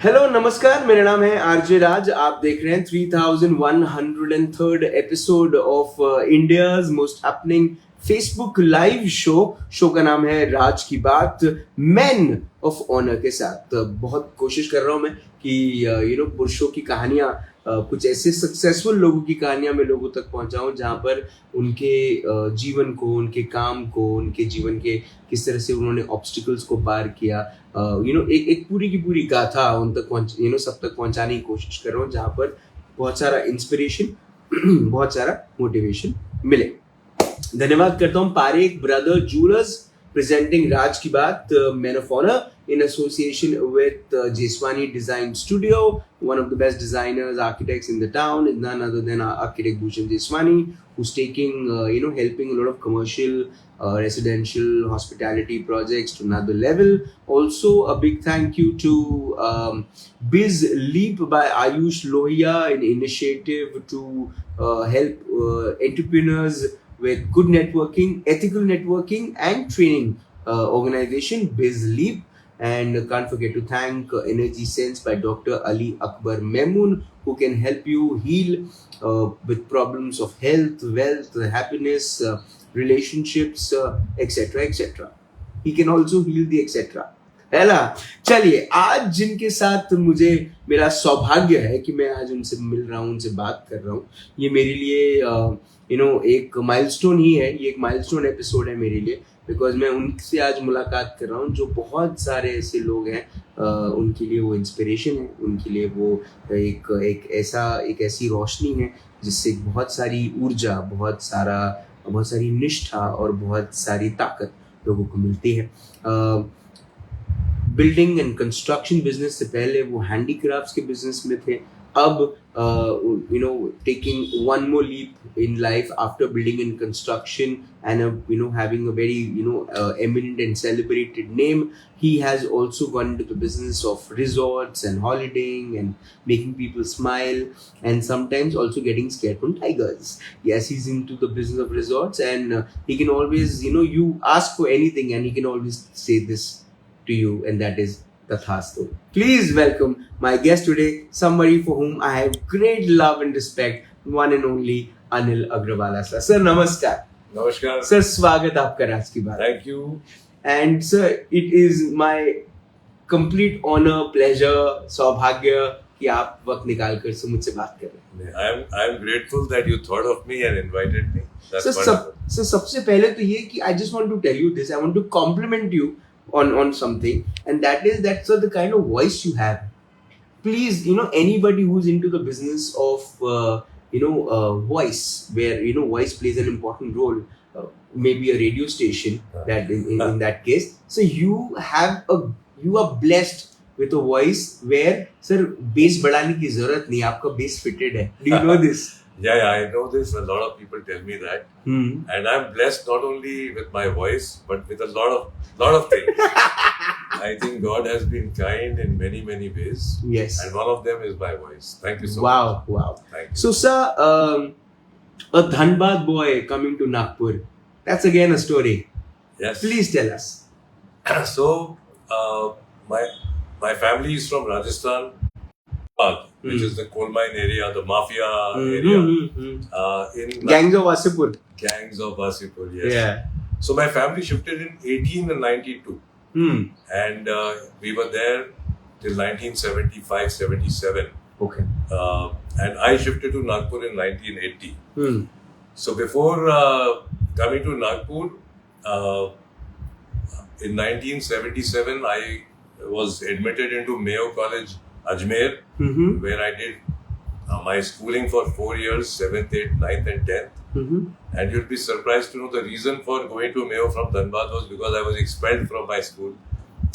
Hello नमस्कार, मेरा नाम है आरजे राज। आप देख रहे हैं 3103rd episode of India's most happening Facebook live show का नाम है राज की बात, मैन ऑफ ऑनर के साथ। बहुत कोशिश कर रहा हूं मैं कि पुरुषों की कहानियां, कुछ ऐसे सक्सेसफुल लोगों की कहानियां मैं लोगों तक पहुंचाऊं जहां पर उनके जीवन को, उनके काम को, उनके जीवन के किस तरह से उन्होंने ऑब्स्टिकल्स को पार किया, एक पूरी की पूरी गाथा उन तक सब तक पहुंचाने की कोशिश कर रहा हूँ, जहां पर बहुत सारा इंस्पिरेशन बहुत सारा मोटिवेशन मिले। धन्यवाद करता हूँ Parekh brother jewellers presenting Raj Ki Baat, Men of Honor, in association with Jeswani Design Studio. One of the best designers, architects in the town is none other than our architect Bhushan Jeswani, who's taking, helping a lot of commercial, residential, hospitality projects to another level. Also, a big thank you to Biz Leap by Ayush Lohia, an initiative to help entrepreneurs with good networking, ethical networking and training organization Biz Leap. And can't forget to thank Energy Sense by Dr. Ali Akbar Memoon, who can help you heal with problems of health, wealth, happiness, relationships, etc. etc. He can also heal the etc. है ना। चलिए, आज जिनके साथ मुझे मेरा सौभाग्य है कि मैं आज उनसे मिल रहा हूँ, उनसे बात कर रहा हूँ, ये मेरे लिए एक माइलस्टोन ही है। ये एक माइलस्टोन एपिसोड है मेरे लिए, बिकॉज मैं उनसे आज मुलाकात कर रहा हूँ जो बहुत सारे ऐसे लोग हैं, उनके लिए वो इंस्पिरेशन है, उनके लिए वो एक ऐसी रोशनी है जिससे बहुत सारी ऊर्जा, बहुत सारी निष्ठा और बहुत सारी ताकत लोगों को मिलती है। बिल्डिंग एंड कंस्ट्रक्शन बिजनेस से पहले वो हैंडीक्राफ्ट्स के बिजनेस में थे। अब taking one more leap in life after building in construction and having a very eminent and celebrated name, he has also gone into the business of resorts and holidaying and making people smile, and sometimes also getting scared from tigers. Yes, he's into the business of resorts, and he can always, you ask for anything and he can always say this to you, and that is Tathastu. Please welcome my guest today, somebody for whom I have great love and respect, one and only Anil Agrawala sir. Sir, namaskar. Namaskar. Sir, स्वागत आपका राज की बात. Thank you. And sir, it is my complete honor, pleasure, सौभाग्य कि आप वक्त निकाल कर से मुझसे बात कर रहे हैं. I am grateful that you thought of me and invited me. That's wonderful. Sir, सबसे पहले तो ये कि I just want to tell you this. I want to compliment you on something, and that is that sir, the kind of voice you have. Please, anybody who's into the business of voice, where voice plays an important role, maybe a radio station, that in that case, so you are blessed with a voice where sir bass बढ़ाने की जरूरत नहीं, आपका bass fitted है. Do you know this? Yeah, I know this. A lot of people tell me that, and I'm blessed not only with my voice but with a lot of things. I think God has been kind in many ways. Yes, and one of them is my voice. Thank you so much. Wow. Thank you. So sir, a Dhanbad boy coming to Nagpur, that's again a story. Yes. Please tell us. So, my family is from Rajasthan, which is the coal mine area, the mafia area. In Gangs of Wasipur. Gangs of Wasipur, yes. Yeah. So my family shifted in 1892. And we were there till 1975-77. Okay. And I shifted to Nagpur in 1980. So before coming to Nagpur, in 1977, I was admitted into Mayo College, Ajmer, where I did my schooling for 4 years, 7th, 8th, 9th and 10th. And you'll be surprised to know the reason for going to Mayo from Dhanbad was because I was expelled from my school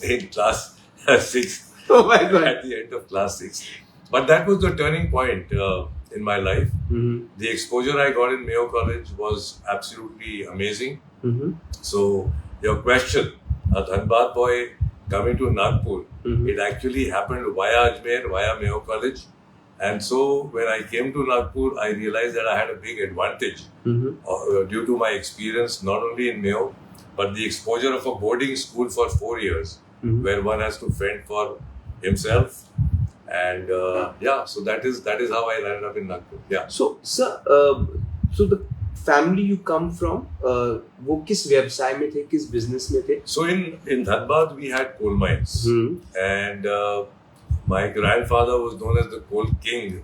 in class 6. Oh my God. At the end of class 6. But that was the turning point in my life. The exposure I got in Mayo College was absolutely amazing. So your question, a Dhanbad boy coming to Nagpur, it actually happened via Ajmer, via Mayo College. And so when I came to Nagpur, I realized that I had a big advantage due to my experience not only in Mayo, but the exposure of a boarding school for 4 years, where one has to fend for himself, And yeah, so that is how I landed up in Nagpur. Yeah. So sir, so the family you come from, वो किस व्यवसाय में थे, किस business में थे? So in Dhanbad we had coal mines, and my grandfather was known as the coal king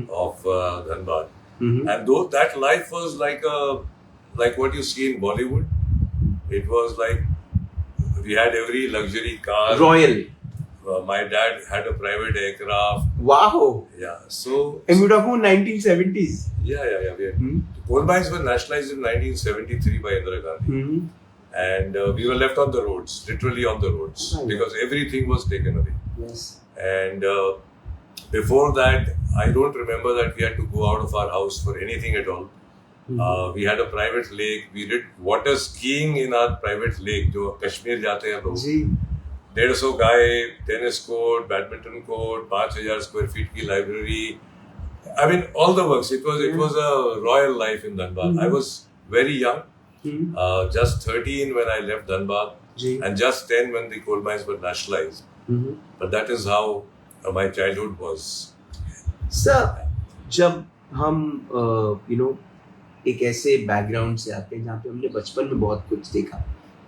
of Dhanbad, and though that life was like what you see in Bollywood, it was like we had every luxury car. Royal. My dad had a private aircraft. Wow. Yeah. So. And we're talking about 1970s. Yeah. We had, coal mines were nationalized in 1973 by Indira Gandhi, and we were left on the roads, literally on the roads, because everything was taken away. Yes. And before that, I don't remember that we had to go out of our house for anything at all. We had a private lake. We did water skiing in our private lake, जो कश्मीर जाते हैं लोग. 150 गाय, tennis court, badminton court, 5000 square feet की library. I mean, all the works. It was a royal life in Dhanbad. I was very young, just 13 when I left Dhanbad, and just 10 when the coal mines were nationalized. But that is how my childhood was. Sir, जब हम एक ऐसे background से आते हैं जहाँ पे हमने बचपन में बहुत कुछ देखा,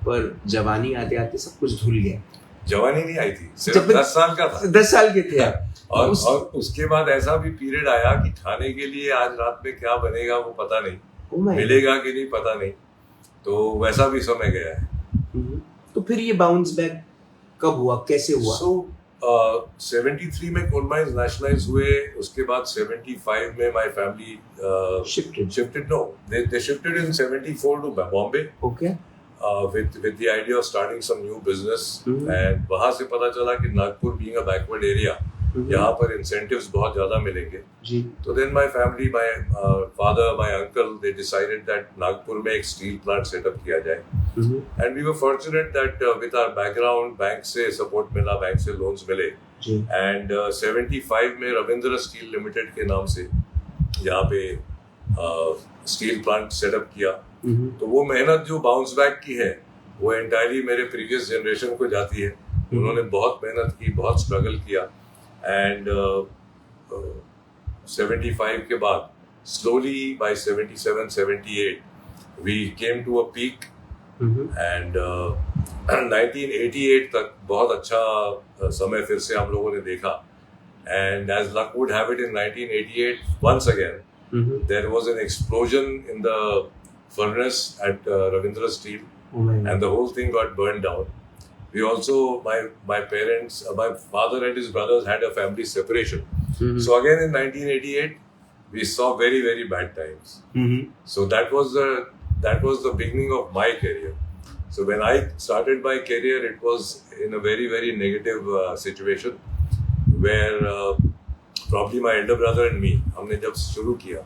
पर जवानी आते आते सब कुछ भूल गया. जवानी नहीं आई थी, सिर्फ 10 साल का था. 10 साल के थे. और उसके बाद ऐसा भी पीरियड आया कि खाने के लिए आज रात में क्या बनेगा वो पता नहीं, मिलेगा कि नहीं पता नहीं, तो वैसा भी समय गया है. तो फिर ये बाउंस बैक कब हुआ, कैसे हुआ? So 73 में कोल माइंस नेशनलाइज हुए. उसके बाद 75 में my family shifted. No, they shifted in 74 to Bombay. Okay. With the idea of starting some new business, and वहाँ से पता चला कि Nagpur being a backward area, यहाँ पर incentives बहुत ज़्यादा मिलेंगे. तो then my family, my father, my uncle, they decided that Nagpur में एक steel plant set up किया जाए. And we were fortunate that with our background, bank से support मिला, बैंक से loans मिले. And 75 में रविंद्र स्टील लिमिटेड के नाम से यहाँ पे स्टील प्लांट सेटअप किया. तो वो मेहनत जो बाउंस बैक की है वो एंटायरली मेरे प्रीवियस जनरेशन को जाती है. उन्होंने बहुत मेहनत की, बहुत स्ट्रगल किया, एंड 75 के बाद slowly by 77-78 we came to a peak, and 1988 तक बहुत अच्छा समय फिर से हम लोगों ने देखा. And as luck would have it, in 1988 once again there was an explosion in the furnace at Ravindra Steel, and the whole thing got burned down. We also, my parents, my father and his brothers had a family separation. So again in 1988 we saw very, very bad times. So that was the beginning of my career. So when I started my career, it was in a very, very negative situation where probably my elder brother and me, हमने जब शुरू किया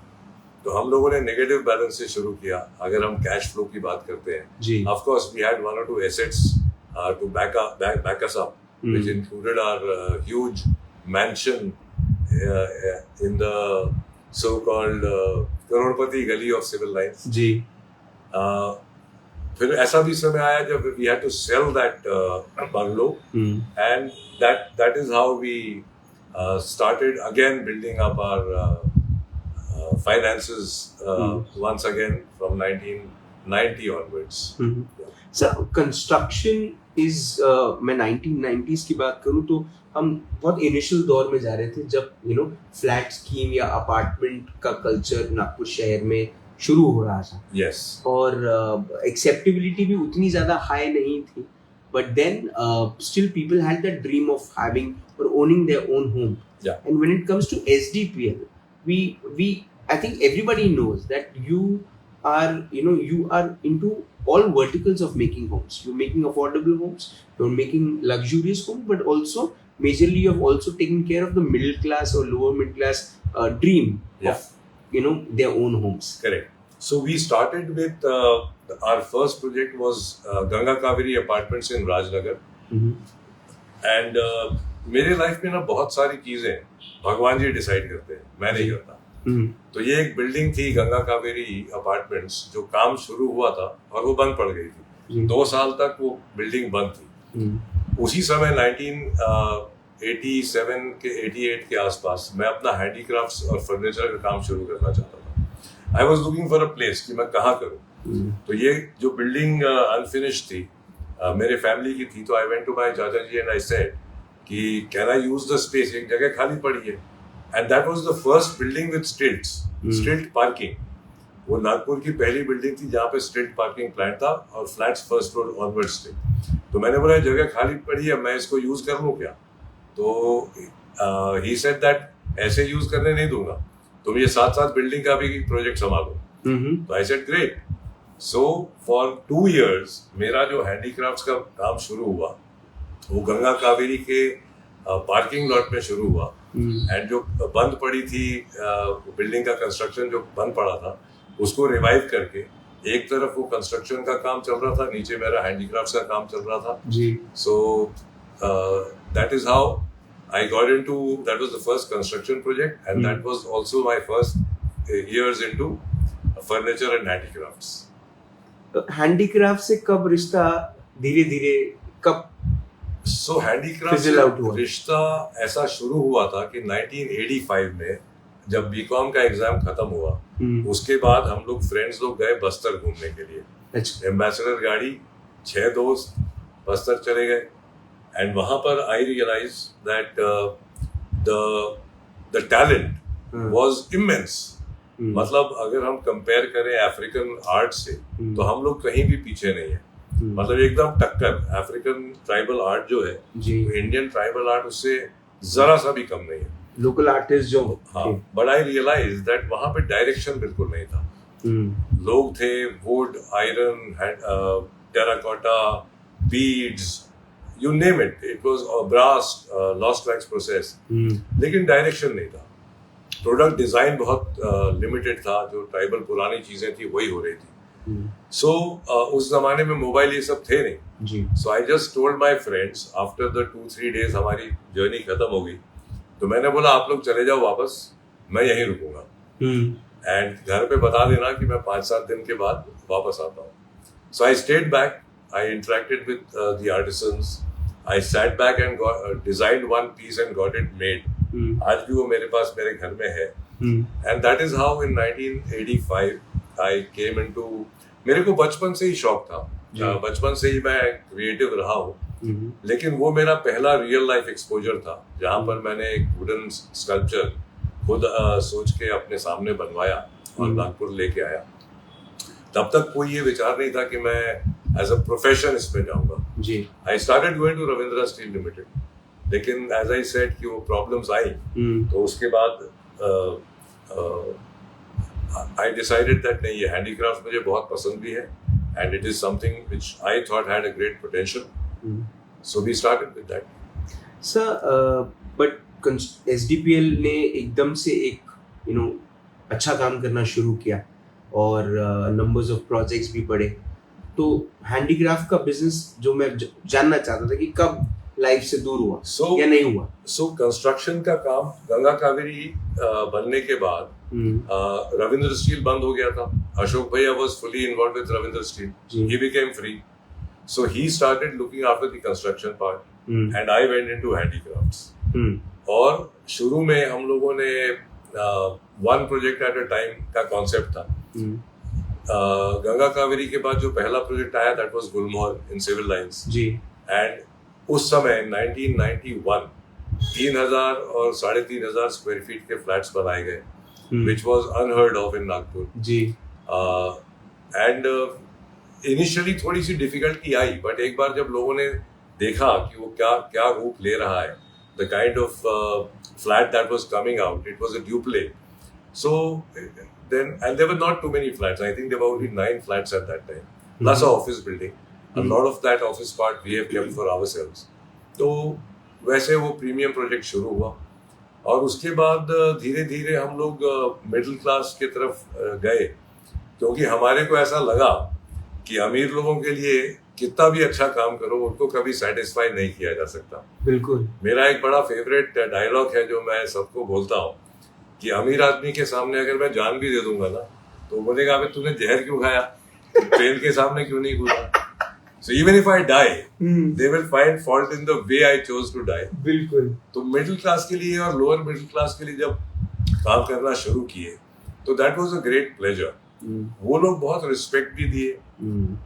तो हम लोगों ने negative balance से शुरू किया. अगर हम कैश फ्लो की बात करते हैं, of course we had 1 or 2 assets to back us up, which included our huge mansion in the so-called करोड़पति गली of civil lines. फिर ऐसा भी समय आया जब we had to sell that bungalow, and that is how we started again building up our finances once again from 1990 onwards. So construction is, मैं 1990s की बात करूँ तो हम बहुत इनिशियल दौर में जा रहे थे जब फ्लैट स्कीम या अपार्टमेंट का कल्चर नागपुर शहर में शुरू हो रहा था. Yes. और एक्सेप्टेबिलिटी भी उतनी ज्यादा हाई नहीं थी, but then still people had that dream of having or owning their own home. Yeah. And when it comes to SDPL, we I think everybody knows that you are into all verticals of making homes. You're making affordable homes, you're making luxurious homes, but also majorly you've also taken care of the middle class or lower middle class dream of their own homes. Correct. So we started with our first project was Ganga Kaveri Apartments in Rajnagar. And मेरे life में ना बहुत सारी चीजें भगवान जी decide करते हैं, मैं नहीं करता. तो ये एक बिल्डिंग थी गंगा कावेरी अपार्टमेंट्स, जो काम शुरू हुआ था और वो बंद पड़ गई थी. 2 साल तक वो बिल्डिंग बंद थी. उसी समय 87 के 88 के आसपास मैं अपना हैंडीक्राफ्ट्स और फर्नीचर का काम शुरू करना चाहता था। I was looking for a place कि मैं कहाँ करूँ। तो ये जो बिल्डिंग अनफिनिश्ड थी मेरे फैमिली की थी, तो आई वेंट टू माय चाचा जी एंड आई सेड कि can I use the space, एक जगह खाली पड़ी है। And that was the first building with स्टिल्ट पार्किंग। वो नागपुर की पहली बिल्डिंग थी जहाँ पे स्टिल्ट पार्किंग प्लांट था और फ्लैट्स फर्स्ट फ्लोर ऑनवर्ड्स थे। तो मैंने बोला जगह खाली पड़ी है, मैं इसको यूज कर लूँ क्या? तो ही सेड दैट ऐसे यूज करने नहीं दूंगा, तुम ये साथ साथ बिल्डिंग का भी प्रोजेक्ट संभालो। तो I said great. So for 2 years मेरा जो हैंडीक्राफ्ट्स का काम शुरू हुआ वो गंगा कावेरी के पार्किंग लॉट में शुरू हुआ। एंड जो बंद पड़ी थी बिल्डिंग का कंस्ट्रक्शन जो बंद पड़ा था उसको रिवाइव करके एक तरफ वो कंस्ट्रक्शन का काम चल रहा था, नीचे मेरा हैंडीक्राफ्ट्स का काम चल रहा था जी। So that is how I got into, that was the first construction project and that was also my first years into furniture and handicrafts. Handicraft से कब रिश्ता धीरे धीरे कब सो हैंडीक्राफ्ट से रिश्ता ऐसा शुरू हुआ था कि 1985 में जब बीकॉम का एग्जाम खत्म हुआ उसके बाद हम लोग फ्रेंड्स लोग गए बस्तर घूमने के लिए। एम्बेसडर गाड़ी, 6 दोस्त बस्तर चले गए। एंड वहां पर I realize that the talent was immense. मतलब अगर हम कंपेयर करें अफ्रीकन आर्ट से तो हम लोग कहीं भी पीछे नहीं है। मतलब एकदम टक्कर। अफ्रीकन ट्राइबल आर्ट जो है तो इंडियन ट्राइबल आर्ट उससे जरा सा भी कम नहीं है। लोकल आर्टिस्ट जो हाँ, बट आई रियलाइज दैट वहां पे डायरेक्शन बिल्कुल नहीं था। लोग थे wood, iron, terracotta, beads, you name it, it was brass, lost wax process, लेकिन डायरेक्शन नहीं था। प्रोडक्ट डिजाइन बहुत लिमिटेड था, जो ट्राइबल पुरानी चीजें थी वही हो रही थी। सो उस जमाने में मोबाइल ये सब थे नहीं। So I just told my friends after the 2-3 days हमारी जर्नी खत्म हो गई, तो मैंने बोला आप लोग चले जाओ वापस, मैं यहीं रुकूंगा एंड घर पे बता देना कि मैं 5-7 दिन के बाद वापस आता हूँ। So I stayed back, I interacted with the artisans, I sat back and designed one piece and got it made. आज भी वो मेरे पास मेरे घर में है। And that is how in 1985 I came into, मेरे को बचपन से ही शौक था, बचपन से ही मैं क्रिएटिव रहा हूँ, लेकिन वो मेरा पहला रियल लाइफ एक्सपोजर था जहाँ पर मैंने एक वुडन स्कल्पचर खुद सोच के अपने सामने बनवाया और नागपुर लेके आया। तब तक कोई ये विचार नहीं था कि मैं एज अ प्रोफेशन इसमें जाऊंगा जी। I started going to Ravindra steel limited, लेकिन एज आई सेड कि वो प्रॉब्लम्स आई, तो उसके बाद आई डिसाइडेड दैट नहीं, ये हैंडीक्राफ्ट मुझे बहुत पसंद भी है and it is something which I thought had a great potential, so we started with that. Sir but SDPL ने एकदम से एक अच्छा काम करना शुरू किया और नंबर्स ऑफ प्रोजेक्ट्स भी बढ़े, तो हैंडीक्राफ्ट का बिजनेस जो मैं जानना चाहता था कि कब लाइफ से दूर हुआ या नहीं हुआ। सो कंस्ट्रक्शन का काम गंगा कावेरी बनने के बाद रविंद्र स्टील बंद हो गया था। अशोक भैया was fully involved with Ravindra Steel, he became free, so he started looking after the construction part and I went into handicrafts. और शुरू में हम लोगों ने one project at a time का कॉन्सेप्ट था। गंगा कावेरी के बाद जो पहला प्रोजेक्ट आया that was Gulmohar in Civil Lines ji. And उस समय 1991 3,000 और 3,500 स्क्वायर फीट के फ्लैट्स बनाए गए, which was unheard of in Nagpur ji. And initially थोड़ी सी डिफिकल्टी आई, बट एक बार जब लोगों ने देखा कि वो क्या रूप ले रहा है, the kind of flat that was coming out, it was a duplex. So then, and there were not too many flats. I think there were only 9 flats at that time, plus an office building. A lot of that office part we have kept for ourselves. तो वैसे वो premium project शुरू हुआ और उसके बाद धीरे धीरे हम लोग मिडिल क्लास की तरफ गए, क्योंकि हमारे को ऐसा लगा कि अमीर लोगों के लिए कितना भी अच्छा काम करो उनको कभी सेटिस्फाई नहीं किया जा सकता। बिल्कुल। मेरा एक बड़ा फेवरेट डायलॉग है जो मैं सबको बोलता हूँ कि अमीर आदमी के सामने अगर मैं जान भी दे दूंगा ना तो बोलेगा अबे तूने जहर क्यों खाया, ट्रेन के सामने क्यों नहीं कूदा। So even if I die, Hmm. they will find fault in the way I chose to die. बिल्कुल. तो मिडिल क्लास के लिए और लोअर मिडिल क्लास के लिए जब काम करना शुरू किए तो that was a great pleasure. वो लोग बहुत रिस्पेक्ट भी दिए.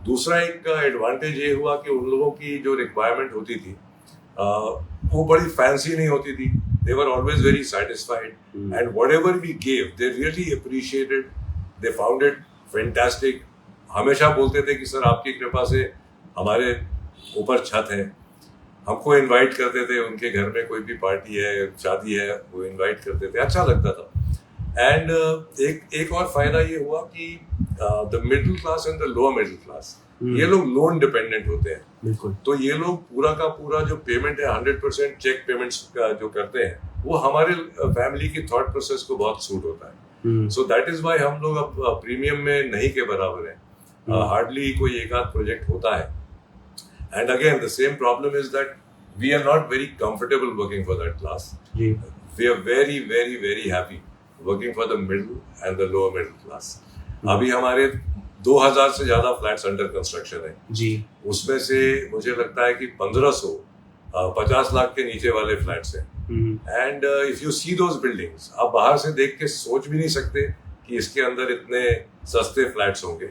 दूसरा एक एडवांटेज ये हुआ कि उन लोगों की जो रिक्वायरमेंट होती थी वो बड़ी फैंसी नहीं होती थी. They were always very satisfied and whatever we gave they really appreciated. They found it fantastic. हमेशा बोलते थे कि सर आपकी कृपा से हमारे ऊपर छत है. हमको इनवाइट करते थे उनके घर में, कोई भी पार्टी है, शादी है, वो इनवाइट करते थे. अच्छा लगता था. एंड एक और फायदा ये हुआ कि the middle class and the lower middle class ये लोग लोन डिपेंडेंट होते हैं. बिल्कुल. तो ये लोग पूरा का पूरा जो पेमेंट है 100% चेक पेमेंट्स का जो करते हैं वो हमारे फैमिली की थॉट प्रोसेस को बहुत सूट होता है. सो दैट इज वाई हम लोग अब प्रीमियम में नहीं के बराबर है. हार्डली कोई एक आध प्रोजेक्ट होता है. And again the same problem is that we are not very comfortable working for that class. We are very very very happy working for the middle and the lower middle class. अभी हमारे 2000 से ज्यादा flats under construction है जी. उसमें से मुझे लगता है कि 1500 50 लाख के नीचे वाले फ्लैट्स हैं. And if you see those buildings, आप बाहर से देख के सोच भी नहीं सकते कि इसके अंदर इतने सस्ते फ्लैट्स होंगे.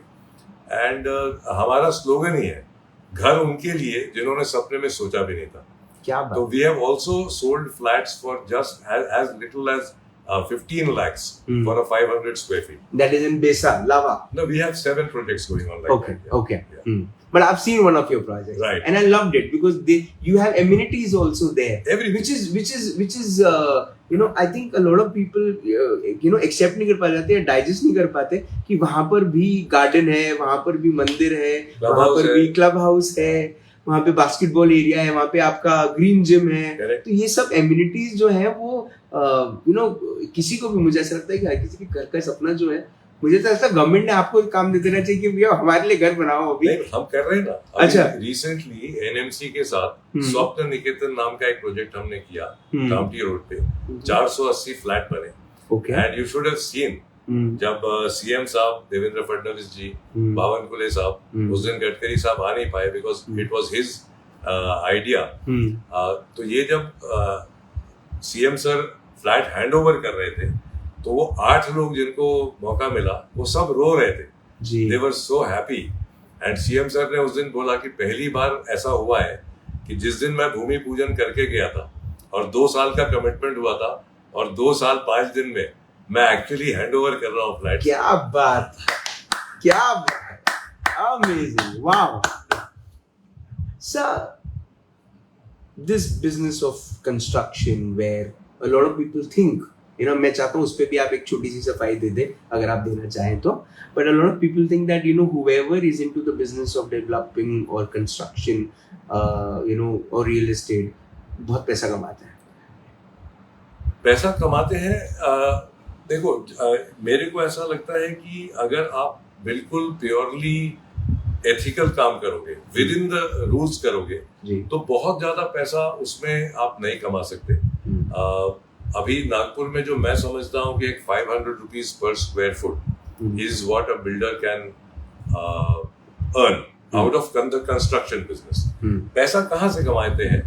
एंड हमारा स्लोगन ही है, घर उनके लिए जिन्होंने सपने में सोचा भी नहीं था. क्या बात. तो we have also sold flats for just as little as 15 lakhs for a 500 square feet. That is in Besa, Lava. No, we have 7 projects going on like Okay, that. Yeah. okay. Yeah. But I've seen one of your projects, Right. and I loved it because you have amenities also there, Everything. which is I think a lot of people accept नहीं कर पा जाते हैं, digest नहीं कर पाते कि वहाँ पर भी garden है, वहाँ पर भी मंदिर है, वहाँ पर भी क्लब हाउस है, वहाँ पे बास्केटबॉल एरिया है, वहाँ पे आपका ग्रीन जिम है. Correct. तो ये सब एम्यूनिटीज जो है वो किसी को भी, मुझे ऐसा लगता है कि हर किसी के घर का सपना जो है, मुझे तो ऐसा गवर्नमेंट ने आपको काम दे देना चाहिए कि भैया हमारे लिए घर बनाओ. अभी हम कर रहे हैं ना. अच्छा. रिसेंटली एनएमसी के साथ स्वप्न निकेतन नाम का एक प्रोजेक्ट हमने किया कामटी रोड पे. 480 फ्लैट बने. And you should have seen जब सीएम साहब देवेंद्र फडणवीस जी, बावनकुले साहब, उस दिन गडकरी साहब आ नहीं पाए because it was his idea. तो ये जब सीएम सर फ्लैट हैंडओवर कर रहे थे तो वो 8 लोग जिनको मौका मिला वो सब रो रहे थे. They were so happy. And CM sir ने उस दिन बोला कि पहली बार ऐसा हुआ है कि जिस दिन मैं भूमि पूजन करके गया था और 2 साल का कमिटमेंट हुआ था और 2 साल 5 दिन में मैं एक्चुअली हैंडओवर कर रहा हूँ फ्लैट. क्या बात, क्या बात, amazing, wow. Sir, this business of construction where a lot of people think, मैं चाहता हूँ उस पे भी आप एक छोटी सी सफाई दे दें अगर आप देना चाहें तो. But a lot of people think that whoever is into the business of developing or construction, or real estate, बहुत पैसा कमाते हैं. पैसा कमाते हैं. देखो, मेरे को ऐसा लगता है कि अगर आप बिल्कुल प्योरली एथिकल काम करोगे, विद इन द रूल्स करोगे, तो बहुत ज्यादा पैसा उसमें आप नहीं कमा सकते. अभी नागपुर में जो मैं समझता हूँ कि एक 500 rupees per square foot is what a builder can earn out of the construction business. पैसा कहाँ से कमाते हैं?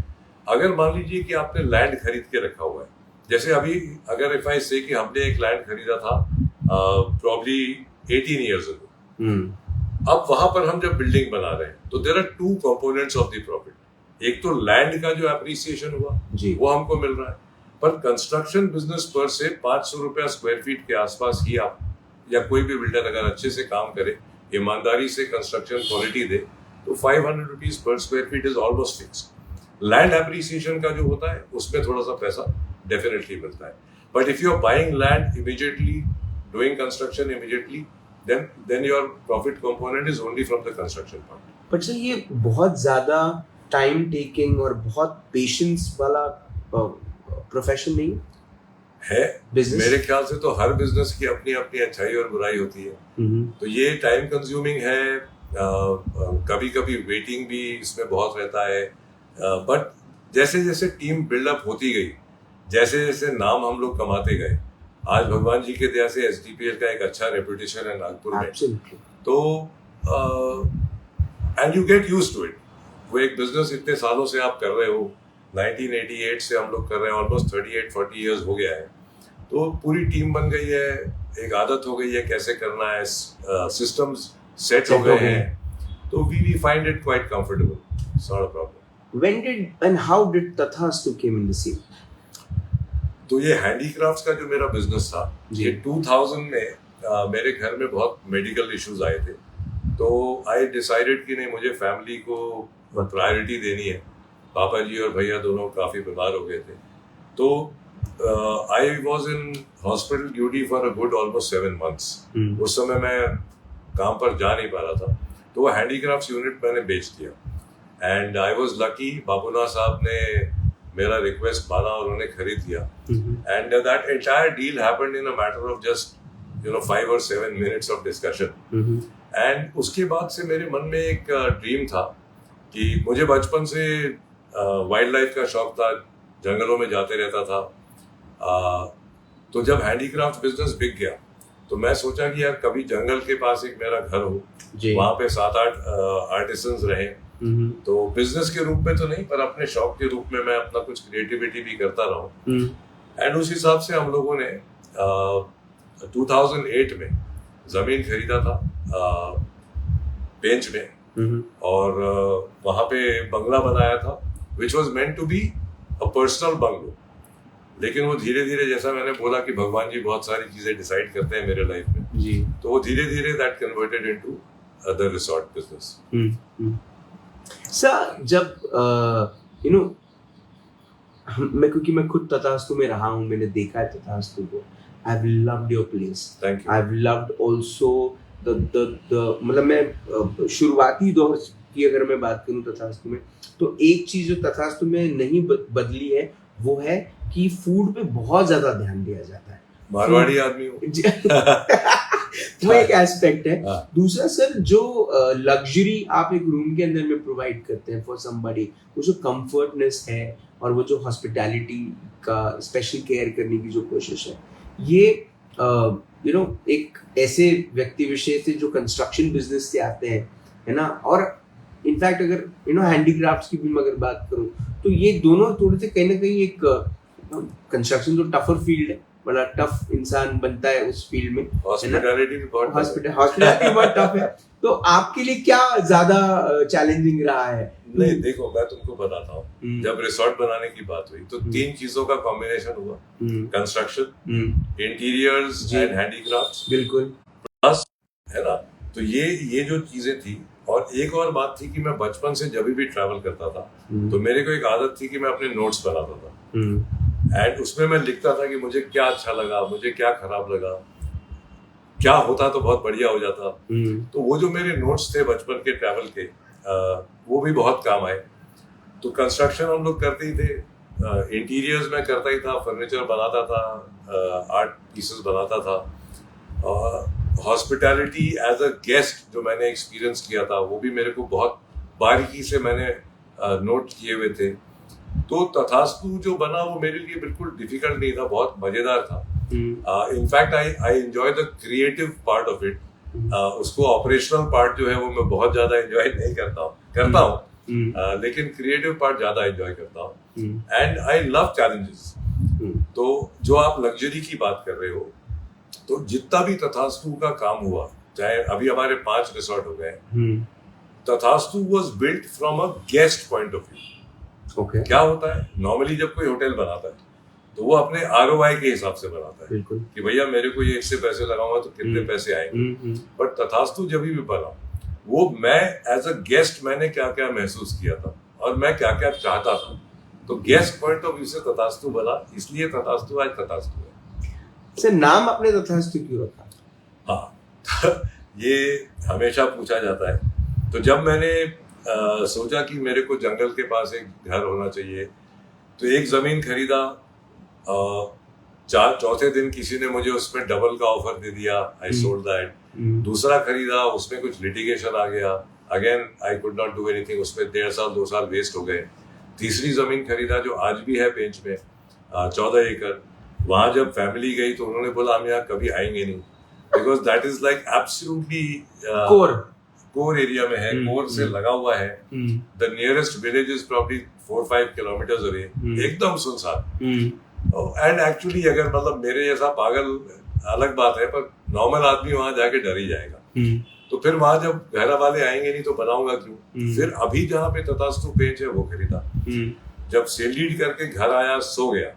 अगर मान लीजिए कि आपने लैंड खरीद के रखा हुआ है. जैसे अभी अगर इफ आई से कि हमने एक लैंड खरीदा था प्रॉब्ली 18 years ago. अब वहां पर हम जब बिल्डिंग बना रहे हैं तो there are 2 components of the profit. एक तो लैंड का जो एप्रिसिएशन हुआ वो हमको मिल रहा है, पर कंस्ट्रक्शन बिजनेस पर से 500 रुपया स्क्वायर फीट के आसपास ही आप या कोई भी बिल्डर अगर अच्छे से काम करे, ईमानदारी से कंस्ट्रक्शन क्वालिटी दे, तो 500 rupees per square feet is almost fix. Land appreciation का जो होता है उसमें थोड़ा सा पैसा डेफिनेटली मिलता है. But if you are buying land immediately, doing construction immediately, then your profit component is only from the construction part. But sir, ये बहुत ज़्यादा टाइम टेकिंग और बहुत पेशेंस वाला प्रोफेशन नहीं है? Business? मेरे ख्याल से तो हर बिजनेस की अपनी अपनी अच्छाई और बुराई होती है. तो ये टाइम कंज्यूमिंग है. कभी कभी वेटिंग भी इसमें बहुत रहता है. बट जैसे जैसे टीम बिल्डअप होती गई, जैसे जैसे नाम हम लोग कमाते गए, आज भगवान जी के दया से SDPL का एक अच्छा रेपुटेशन है नागपुर में. तो and you get used to it. वो एक बिजनेस इतने सालों से आप कर रहे हो, 1988 से हम लोग कर रहे हैं, ऑलमोस्ट 38-40 इयर्स हो गया है, तो पूरी टीम बन गई है, एक आदत हो गई है कैसे करना है, सिस्टम्स सेट हो गए हैं, तो we find it quite comfortable. It's not a problem. When did and how did Tathastu came in the scene? तो ये हैंडीक्राफ्ट्स का जो मेरा बिजनेस था, ये 2000 में मेरे घर में बहुत मेडिकल इश्यूज आए थे, तो आई डिसाइडेड कि नहीं, मुझे फैमिली को प्रायोरिटी देनी है। पापा जी और भैया दोनों काफ़ी बीमार हो गए थे, तो I was in hospital duty for a good almost 7 months। उस समय मैं काम पर जा नहीं पा रहा था, तो वो हैंडीक्राफ्ट्स यूनिट मैंने बेच दिया। एंड आई वॉज लकी, बाबूना साहब ने मेरा रिक्वेस्ट माना और उन्होंने खरीद लिया। And that entire deal happened in a matter of just 5 or 7 minutes of discussion. And उसके बाद से मेरे मन में एक ड्रीम था कि मुझे बचपन से वाइल्ड लाइफ का शौक था, जंगलों में जाते रहता था। तो जब हैंडीक्राफ्ट बिजनेस बिक गया, तो मैं सोचा कि यार कभी जंगल के पास एक मेरा घर हो, वहां पे 7-8 आर्टिसंस रहे, तो बिजनेस के रूप में तो नहीं, पर अपने शौक के रूप में मैं अपना कुछ क्रिएटिविटी भी करता रहूं। एंड उस हिसाब से हम लोगों ने 2008 में जमीन खरीदा था पेंच में, और वहां पे बंगला बनाया था, which was meant to be a personal bungalow. लेकिन वो धीरे धीरे, जैसा मैंने बोला कि भगवान जी बहुत सारी चीजें डिसाइड करते हैं मेरे लाइफ में जी, तो वो धीरे धीरे that converted into the resort business. Sir, जब क्योंकि मैं खुद तथास्तु में रहा हूँ, मैंने देखा है तथास्तु को, I have loved your place, thank you. I have loved also the मतलब मैं शुरुआती दौर की अगर मैं बात करूँ तथास्तु में, तो एक चीज जो तथास्तु में नहीं बदली है वो है कि फूड पे बहुत ज्यादा ध्यान दिया जाता है। मारवाड़ी आदमी वो एक एस्पेक्ट है। दूसरा सर, जो लग्जरी आप एक रूम के अंदर में प्रोवाइड करते हैं फॉर समबडी, वो जो कंफर्टनेस है और वो जो हॉस्पिटैलिटी का स्पेशल केयर करने की जो कोशिश है, ये एक ऐसे व्यक्ति विशेष थे जो कंस्ट्रक्शन बिजनेस से आते हैं, है ना। और इनफैक्ट अगर हैंडीक्राफ्ट्स की भी मैं अगर बात करूं, तो ये दोनों थोड़े से कहीं ना कहीं एक कंस्ट्रक्शन तो टफर फील्ड है, बड़ा टफ इंसान बनता है उस फील्ड में, हॉस्पिटैलिटी भी बहुत टफ है। तो आपके लिए क्या ज्यादा चैलेंजिंग रहा है? नहीं, देखो मैं तुमको बताता हूँ, जब रिसोर्ट बनाने की बात हुई तो 3 चीजों का कॉम्बिनेशन हुआ, कंस्ट्रक्शन, इंटीरियर्स एंड हैंडीक्राफ्ट्स, बिल्कुल, प्लस, है ना। तो ये जो चीजें थी, और एक और बात थी कि मैं बचपन से जब भी ट्रैवल करता था, तो मेरे को एक आदत थी कि मैं अपने नोट्स बनाता था, एंड उसमें मैं लिखता था कि मुझे क्या अच्छा लगा, मुझे क्या खराब लगा, क्या होता तो बहुत बढ़िया हो जाता। तो वो जो मेरे नोट्स थे बचपन के ट्रैवल के, वो भी बहुत काम आए। तो कंस्ट्रक्शन हम लोग करते ही थे, इंटीरियर्स में करता ही था, फर्नीचर बनाता था, आर्ट पीसेस बनाता था, हॉस्पिटैलिटी एज अ गेस्ट जो मैंने एक्सपीरियंस किया था, वो भी मेरे को बहुत बारीकी से मैंने नोट किए हुए थे। तो तथास्तु जो बना वो मेरे लिए बिल्कुल डिफिकल्ट नहीं था, बहुत मजेदार था। In fact I enjoy the creative part of it. उसको ऑपरेशनल पार्ट जो है वो मैं बहुत ज्यादा एंजॉय नहीं करता हूँ, लेकिन क्रिएटिव पार्ट ज्यादा एंजॉय करता हूँ। And I love challenges. तो जो आप लग्जरी की बात कर रहे हो, तो जितना भी तथास्तु का काम हुआ, चाहे अभी हमारे 5 रिसोर्ट हो गए, तथास्तु was built from a guest point of view. Okay. क्या होता है, नॉर्मली जब कोई होटल बनाता है तो वो अपने ROI के हिसाब से बनाता है कि भैया मेरे को ये इससे पैसे लगाऊंगा तो कितने पैसे आएंगे। बट तथास्तु जब भी बना, वो मैं एज अ गेस्ट मैंने क्या क्या महसूस किया था और मैं क्या क्या चाहता था, तो गेस्ट पॉइंट ऑफ व्यू से तथास्तु बना, इसलिए तथास्तु आज तथास्तु है। सर, नाम आपने तथास्तु क्यों रखा? हाँ, ये हमेशा पूछा जाता है। तो जब मैंने सोचा कि मेरे को जंगल के पास एक घर होना चाहिए, तो एक जमीन खरीदा, चौथे दिन किसी ने मुझे उसमें डबल का ऑफर दे दिया, आई सोल्ड दैट। दूसरा खरीदा, उसमें कुछ लिटिगेशन आ गया, again I could not do anything, उसमें 1.5 साल 2 साल वेस्ट हो गए। तीसरी जमीन खरीदा जो आज भी है पेंच में, 14 एकड़। वहां जब फैमिली गई तो उन्होंने बोला हम यहाँ कभी आएंगे नहीं, because that is like absolutely core area में है, कोर से लगा हुआ है, the nearest village is probably 4-5 kilometres away, एकदम सुनसान। एंड एक्चुअली अगर मतलब मेरे जैसा पागल अलग बात है, पर नॉर्मल आदमी वहां जाके डर ही जाएगा। तो फिर वहां जब घर वाले आएंगे नहीं तो बनाऊंगा क्यों। फिर अभी जहाँ पे तथास्तु पेंच है वो खरीदा। जब सेल लीड करके घर आया, सो गया,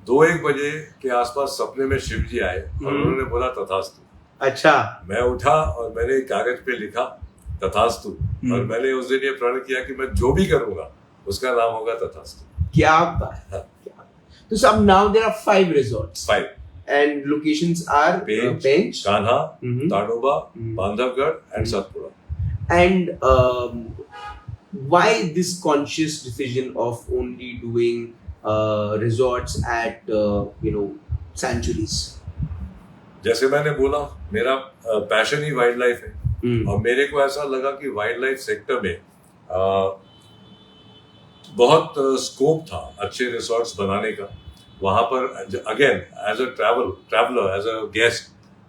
2-1 बजे के आसपास सपने में शिव जी आए और उन्होंने बोला तथास्तु। अच्छा। मैं उठा और मैंने कागज पे लिखा तथास्तु, और मैंने उस दिन ये प्रण किया कि मैं जो भी करूंगा उसका नाम होगा तथास्तु। क्या बात है। तो सब now there are 5 resorts. 5 and locations are Pench, Kanha, Tadoba, Bandhavgarh and Satpura. And why this conscious decision of only doing resorts at sanctuaries? जैसे मैंने बोला, मेरा पैशन ही वाइल्ड लाइफ है, और मेरे को ऐसा लगा कि वाइल्ड लाइफ सेक्टर में बहुत स्कोप था अच्छे रिसोर्ट्स बनाने का। वहां पर again as a traveller, as a guest,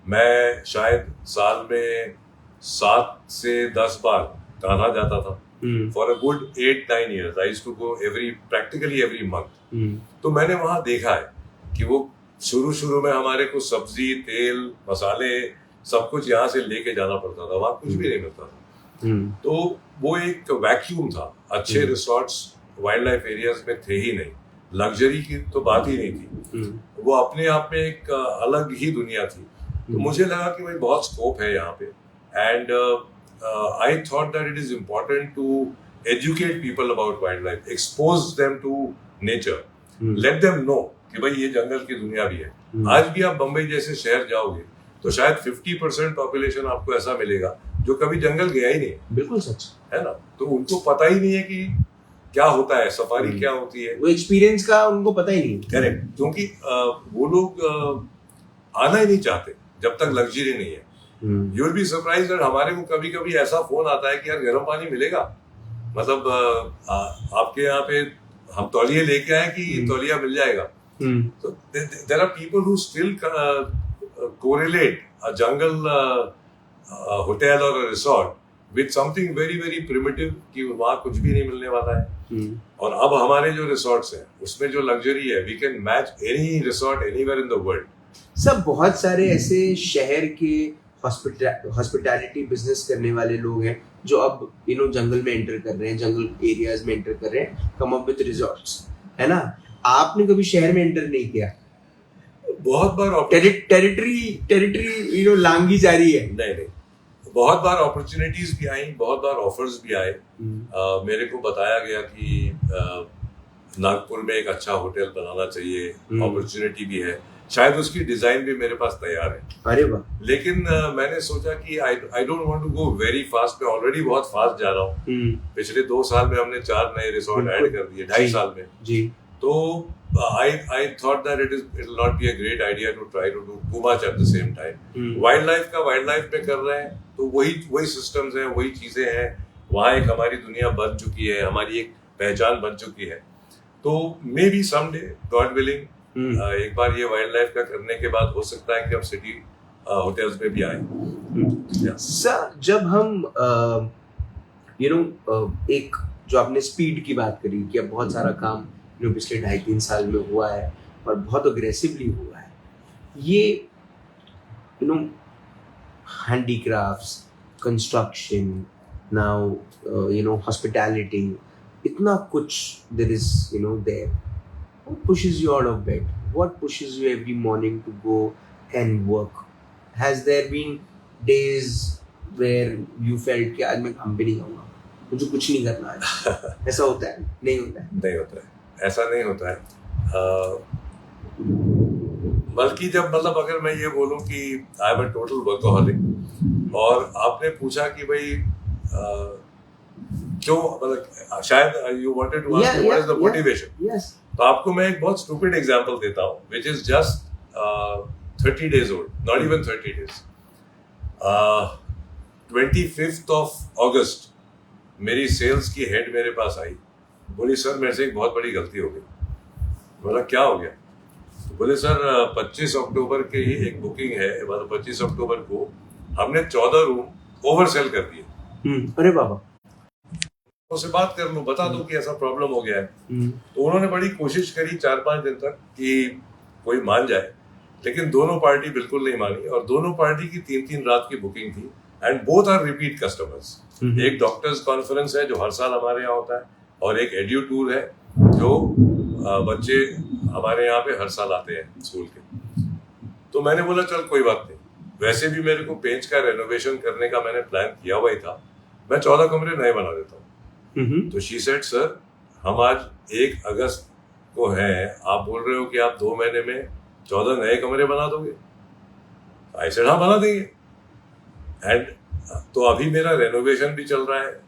मैं शायद साल में 7 से 10 बार कान्हा जाता था। For a good 8-9 years I used to go practically every month. तो मैंने वहां देखा है कि वो शुरू में हमारे को सब्जी, तेल, मसाले सब कुछ यहाँ से लेके जाना पड़ता था, वहां कुछ भी नहीं मिलता था। तो वो एक वैक्यूम था। अच्छे रिसोर्ट्स वाइल्ड लाइफ एरियाज में थे ही नहीं, लग्जरी की तो बात ही नहीं थी। वो अपने आप में एक अलग ही दुनिया थी। तो मुझे लगा कि भाई बहुत स्कोप है यहाँ पे, and I thought that it is important to educate people about wildlife, expose them to nature, let them know कि भाई ये जंगल की दुनिया भी है। आज भी आप बम्बई जैसे शहर जाओगे तो शायद 50% पॉपुलेशन आपको ऐसा मिलेगा जो कभी जंगल गया ही नहीं। बिल्कुल सच है ना। तो उनको पता ही नहीं है कि क्या होता है, सफारी क्या होती है, वो एक्सपीरियंस का उनको पता ही नहीं। करेक्ट, क्योंकि वो लोग आना ही नहीं चाहते जब तक लग्जरी नहीं है। You will be surprised that हमारे को कभी कभी ऐसा फोन आता है कि यार गर्म पानी मिलेगा, मतलब आपके यहाँ पे हम तौलिए लेके आए कि तौलिया मिल जाएगा। तो there are people who still correlate a jungle hotel or resort with something very very primitive, कि वहाँ कुछ भी नहीं मिलने वाला है। और अब हमारे जो रिसोर्ट्स हैं उसमें जो लग्जरी है, we can match any resort anywhere in the world. सब बहुत सारे ऐसे शहर के हॉस्पिटैलिटी बिजनेस करने वाले लोग हैं जो अब जंगल में एंटर कर रहे हैं, जंगल एरियाज में एंटर कर रहे हैं, कम अप विद रिसोर्ट्स, है ना। आपने कभी शहर में एंटर नहीं किया? बहुत बार टेरिटरी लांगी जा रही है। नहीं, बहुत बार अपॉर्चुनिटीज भी आई, बहुत बार ऑफर्स भी आए। मेरे को बताया गया कि नागपुर में एक अच्छा होटल बनाना चाहिए, अपॉर्चुनिटी भी है, शायद उसकी डिजाइन भी मेरे पास तैयार है। अरे वाह। लेकिन मैंने सोचा कि I don't want to go very fast. मैं ऑलरेडी बहुत फास्ट जा रहा हूँ। पिछले 2 साल में हमने 4 नए रिसोर्ट ऐड कर दिए, 2.5 साल में जी। तो I thought that it will not be a great idea to try to do too much at the same time. Wild life में कर रहे हैं तो वही सिस्टम्स हैं, वही चीजें हैं। वहाँ एक हमारी दुनिया बन चुकी है, हमारी एक पहचान बन चुकी है। तो may be someday, God willing, एक बार ये वाइल्ड लाइफ का करने के बाद हो सकता है कि हम सिटी होटल्स में भी आए। सर, जब हम एक जो आपने स्पीड की बात करी कि अब बहुत सारा काम पिछले 2.5-3 साल में हुआ है और बहुत अग्रेसिवली हुआ है, ये हैंडीक्राफ्ट्स, कंस्ट्रक्शन, नाउ हॉस्पिटैलिटी, इतना कुछ there is there. What pushes you out of bed? What pushes you every morning to go and work? Has there been days where you felt कि आज मैं काम भी नहीं करूँगा, मुझे कुछ नहीं करना है? ऐसा होता है? नहीं होता है? नहीं होता है, ऐसा नहीं होता है। बल्कि जब मतलब अगर मैं ये बोलूं कि I am a total workaholic, और आपने पूछा कि भाई क्यों, मतलब शायद you wanted to ask what is the motivation. तो आपको मैं एक बहुत स्टूपिड एग्जांपल देता हूँ, which is just 30 days old, not even 30 days. 25th of August मेरी सेल्स की हेड मेरे पास आई, बोली सर मेरे से एक बहुत बड़ी गलती हो गई। बोला क्या हो गया? तो बोले सर 25 अक्टूबर के ही एक बुकिंग है, मतलब 25 अक्टूबर को हमने 14 रूम ओवर सेल कर दिए। अरे बाबा। उससे बात कर लो, बता दो कि ऐसा प्रॉब्लम हो गया है। तो उन्होंने बड़ी कोशिश करी 4-5 दिन तक कि कोई मान जाए, लेकिन दोनों पार्टी बिल्कुल नहीं मानी और दोनों पार्टी की 3-3 रात की बुकिंग थी and both are repeat customers. एक डॉक्टर्स कॉन्फ्रेंस है जो हर साल हमारे यहाँ होता है और एक एड्यू टूर है जो बच्चे हमारे यहाँ पे हर साल आते हैं स्कूल के। तो मैंने बोला चल कोई बात नहीं, वैसे भी मेरे को पेंच का रेनोवेशन करने का मैंने प्लान किया हुआ ही था, मैं 14 कमरे नए बना देता हूँ। तो शी सेड सर हम आज 1 अगस्त को है, आप बोल रहे हो कि आप 2 महीने में 14 नए कमरे बना दोगे? आई सेड हाँ बना देंगे। एंड तो अभी मेरा रेनोवेशन भी चल रहा है।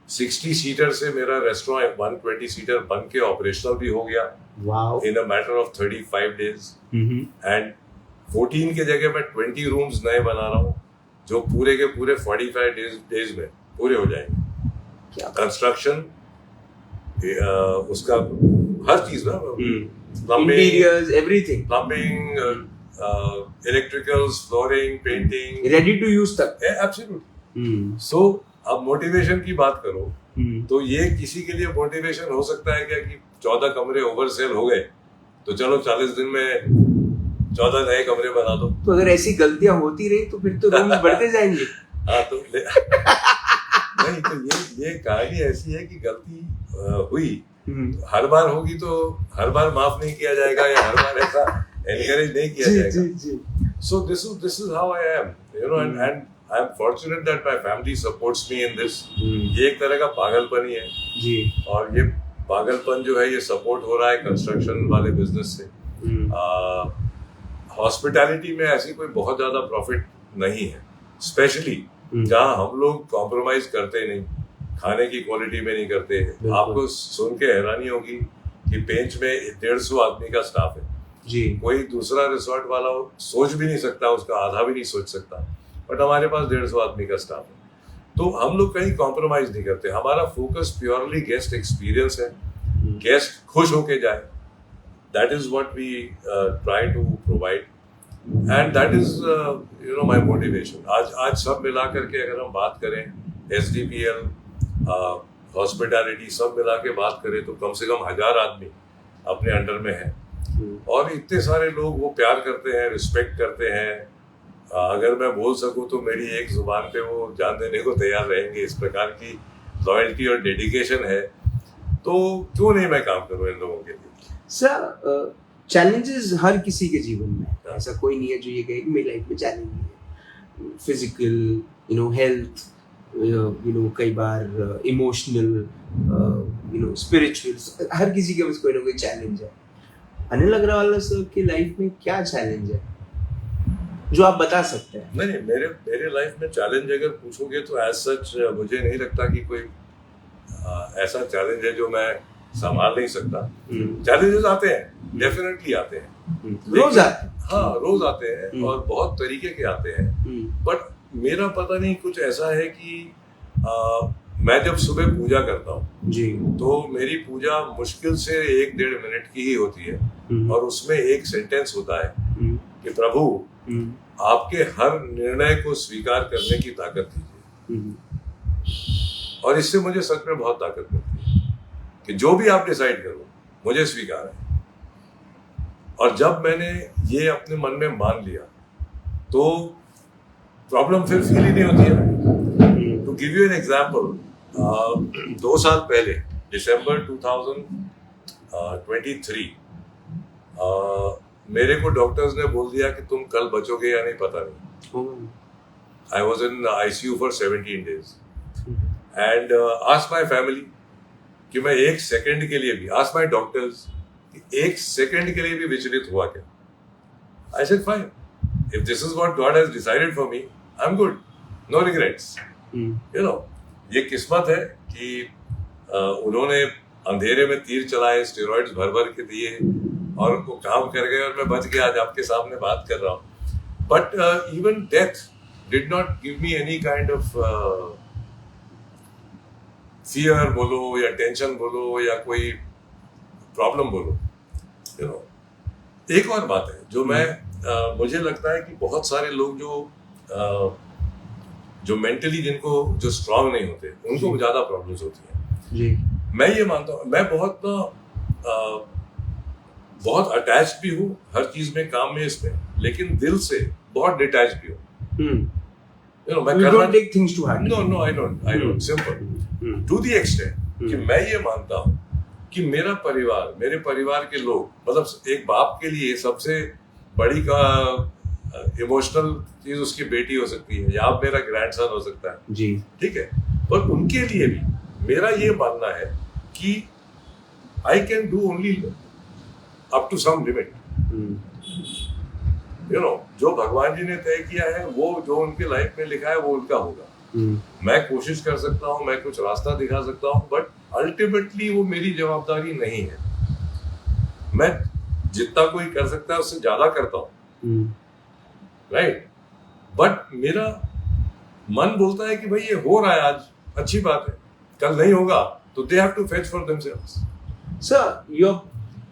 60 सीटर से मेरा रेस्टोरेंट 120 सीटर बन के ऑपरेशनल भी हो गया in a matter of 35 days. And 14 के जगह मैं 20 रूम्स नए बना रहा हूँ जो पूरे के पूरे 45 डेज में पूरे हो जाएंगे। कंस्ट्रक्शन उसका हर चीज ना, everything, plumbing, electricals, flooring, painting, ready to use तक। एब्सोल्युटली। सो अब मोटिवेशन की बात करो तो ये किसी के लिए मोटिवेशन हो सकता है क्या कि 14 कमरे ओवर सेल हो गए तो चलो 40 दिन में 14 नए कमरे बना दो। तो अगर ऐसी गलतियां होती रही तो फिर तो रूम बढ़ते जाएंगे। हाँ तो नहीं, तो ये कहानी ऐसी है कि गलती हुई हर बार होगी तो हर बार माफ नहीं किया जाएगा या हर बार ऐसा एनकरेज नहीं किया जाएगा। So this is how I am, you know, and I am fortunate that my family supports me in this. ये एक तरह का पागलपन ही है जी, और ये पागलपन जो है ये सपोर्ट हो रहा है कंस्ट्रक्शन वाले बिजनेस से। हॉस्पिटैलिटी में ऐसी कोई बहुत ज्यादा प्रॉफिट नहीं है, स्पेशली जहाँ हम लोग कॉम्प्रोमाइज करते नहीं, खाने की क्वालिटी में नहीं करते। आपको सुन के हैरानी होगी कि पेंच में 150 आदमी का स्टाफ है जी। कोई दूसरा रिसोर्ट वाला सोच भी नहीं सकता, उसका आधा भी नहीं सोच सकता, बट हमारे पास 150 आदमी का स्टाफ है। तो हम लोग कहीं कॉम्प्रोमाइज नहीं करते, हमारा फोकस प्योरली गेस्ट एक्सपीरियंस है, गेस्ट खुश होके जाए, that is what we try to provide and that is you know my motivation. आज सब मिला करके अगर हम बात करें, SDPL, हॉस्पिटैलिटी सब मिला के बात करें तो कम से कम 1000 आदमी अपने अंडर में है और इतने सारे लोग वो प्यार करते हैं, रिस्पेक्ट करते हैं। अगर मैं बोल सकूं तो मेरी एक जुबान पे वो जान देने को तैयार रहेंगे, इस प्रकार की लॉयल्टी और डेडिकेशन है। तो क्यों नहीं मैं काम करूं इन लोगों के लिए। सर चैलेंजेस हर किसी के जीवन में, ऐसा कोई नहीं है जो ये कहे कि मेरी लाइफ में चैलेंज नहीं है। Physical, you know, health, you know, कई बार इमोशनल, यू नो, स्पिरिचुअल, हर किसी के पास कोई ना कोई चैलेंज है। अनिल अग्रवाल सर की लाइफ में क्या चैलेंज है जो आप बता सकते हैं? नहीं, मेरे लाइफ में चैलेंज अगर पूछोगे तो एज सच मुझे नहीं लगता कि कोई ऐसा चैलेंज है जो मैं संभाल नहीं सकता। चैलेंजेस आते हैं, डेफिनेटली आते हैं, रोज आते हैं। हाँ, रोज आते हैं और बहुत तरीके के आते हैं। बट मेरा पता नहीं कुछ ऐसा है कि मैं जब सुबह पूजा करता हूँ जी, तो मेरी पूजा मुश्किल से 1-1.5 मिनट की ही होती है और उसमें एक सेंटेंस होता है कि प्रभु आपके हर निर्णय को स्वीकार करने की ताकत दीजिए। और इससे मुझे सच में बहुत ताकत मिलती है कि जो भी आप डिसाइड करो मुझे स्वीकार है। और जब मैंने ये अपने मन में मान लिया तो प्रॉब्लम फिर फील ही नहीं होती है। To give you an example, 2 साल पहले दिसंबर 2023 मेरे को डॉक्टर्स ने बोल दिया कि तुम कल बचोगे या नहीं पता नहीं। I was in ICU for 17 days and ask my family कि मैं 1 सेकेंड के लिए भी, आस्क माई डॉक्टर्स 1 सेकेंड के लिए भी विचलित हुआ क्या? I said fine, if this is what God has decided for me, I'm good, no regrets. You know, ये किस्मत है कि उन्होंने अंधेरे में तीर चलाए, स्टेरॉइड्स भर के दिए और वो काम कर गए और मैं बच गया, आज आपके सामने बात कर रहा हूँ। But even death did not give me any kind of fear बोलो या टेंशन बोलो या कोई प्रॉब्लम बोलो। You know, एक और बात है जो मैं मुझे लगता है कि बहुत सारे लोग जो मेंटली जो स्ट्रांग नहीं होते उनको ज्यादा प्रॉब्लम्स होती हैं जी। मैं ये मानता हूँ, मैं बहुत अटैच्ड भी हूँ हर चीज में, काम में, इसमें, लेकिन दिल से बहुत डिटैच भी हूँ। You don't take things to heart. No, I don't. Simple. To the extent कि मैं ये मानता हूँ कि मेरा परिवार, मेरे परिवार के लोग, मतलब एक बाप के लिए सबसे बड़ी का इमोशनल चीज उसकी बेटी हो सकती है, या मेरा ग्रैंडसन हो सकता है जी, ठीक है, पर उनके लिए भी मेरा ये मानना है कि I can do only up to some limit. जो भगवान जी ने तय किया है, वो जो उनके लाइफ में लिखा है वो उनका होगा। मैं कोशिश कर सकता हूँ, मैं कुछ रास्ता दिखा सकता हूँ, बट अल्टीमेटली वो मेरी जवाबदारी नहीं है। मैं जितना कोई कर सकता है उससे ज्यादा करता हूँ, राइट, बट मेरा मन बोलता है कि भाई ये हो रहा है आज, अच्छी बात है, कल नहीं होगा तो they have to fetch for themselves. Sir, your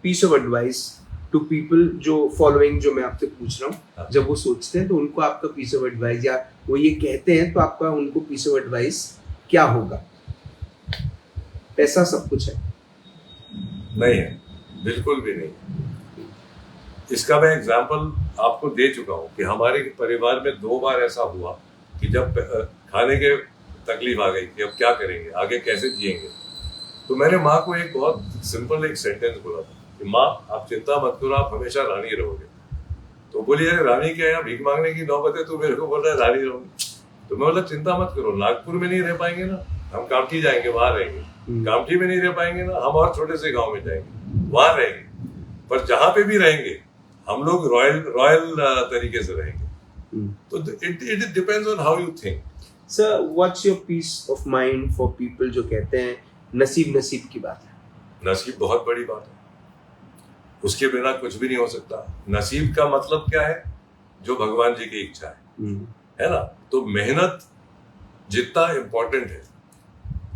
piece of advice to people जो फॉलोइंग, जो मैं आपसे पूछ रहा हूँ, जब वो सोचते हैं तो उनको आपका पीस ऑफ एडवाइस, या वो ये कहते हैं तो आपका उनको पीस ऑफ एडवाइस क्या होगा? पैसा सब कुछ है? नहीं है, बिल्कुल भी नहीं। इसका मैं एग्जाम्पल आपको दे चुका हूँ कि हमारे परिवार में 2 बार ऐसा हुआ कि जब खाने के तकलीफ आ गई कि अब क्या करेंगे, आगे कैसे जिएंगे, तो मैंने माँ को एक बहुत सिंपल एक सेंटेंस बोला था कि माँ आप चिंता मत करो, आप हमेशा रानी रहोगे। तो बोली अरे रानी क्या है, भीख मांगने की नौबत है, तू मेरे को बोल रहा है रानी रहोगे। तो मैं बोला चिंता मत करो, नागपुर में नहीं रह पाएंगे ना, हम कामठी जाएंगे, वहां रहेंगे। कामठी में नहीं रह पाएंगे ना, हम और छोटे से गाँव में जाएंगे, वहां रहेंगे। पर जहाँ पे भी रहेंगे हम लोग रॉयल तरीके से रहेंगे। तो it depends on how you think. Sir, what's your piece of mind for people जो कहते हैं नसीब की बात है? नसीब बहुत बड़ी बात है, उसके बिना कुछ भी नहीं हो सकता। नसीब का मतलब क्या है? जो भगवान जी की इच्छा है ना? तो मेहनत जितना इम्पोर्टेंट है,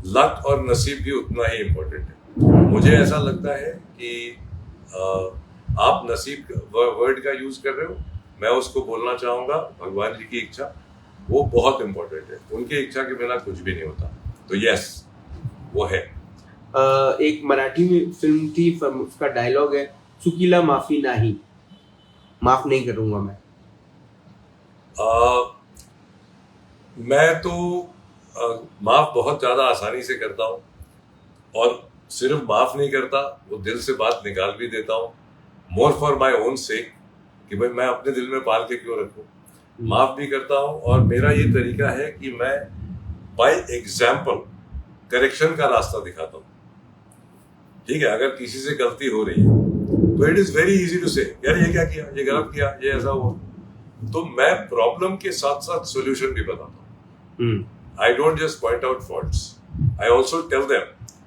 लक और नसीब भी उतना ही इम्पोर्टेंट है। मुझे ऐसा लगता है कि आप नसीब वर्ड का यूज कर रहे हो, मैं उसको बोलना चाहूंगा भगवान जी की इच्छा, वो बहुत इम्पोर्टेंट है। उनकी इच्छा के बिना कुछ भी नहीं होता। तो यस, वो है। एक मराठी में फिल्म थी, उसका डायलॉग है, चुकीला माफी नाही, माफ नहीं करूंगा मैं। मैं तो माफ बहुत ज्यादा आसानी से करता हूँ, और सिर्फ माफ नहीं करता, वो दिल से बात निकाल भी देता हूँ, मोर फॉर माई ओन सेक, कि भाई मैं अपने दिल में पाल के क्यों रखूं। माफ भी करता हूँ, और मेरा ये तरीका है कि मैं बाय एग्जाम्पल करेक्शन का रास्ता दिखाता हूँ। ठीक है, अगर किसी से गलती हो रही है तो it is very easy to say, यार ये क्या किया, ये गलत किया, ये ऐसा हुआ। तो मैं प्रॉब्लम के साथ साथ सोल्यूशन भी बताता हूँ। I don't just point out faults, I also tell them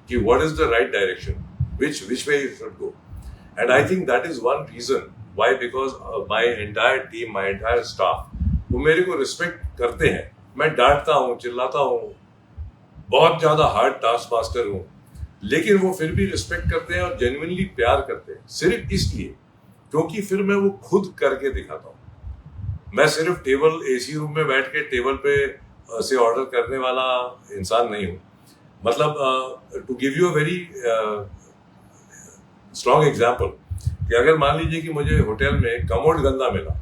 कि what is the right direction, which way you should go. And I think that is one reason why, because my entire team, my entire staff, वो मेरे को respect करते हैं। मैं डांटता हूँ, चिल्लाता हूँ, बहुत ज्यादा हार्ड टास्क मास्टर हूँ, लेकिन वो फिर भी रिस्पेक्ट करते हैं और जेन्युइनली प्यार करते हैं, सिर्फ इसलिए क्योंकि फिर मैं वो खुद करके दिखाता हूँ। मैं सिर्फ टेबल, एसी रूम में बैठ के टेबल पे से ऑर्डर करने वाला इंसान नहीं हूँ। मतलब to give you a very strong example, कि अगर मान लीजिए कि मुझे होटल में कमोड गंदा मिला,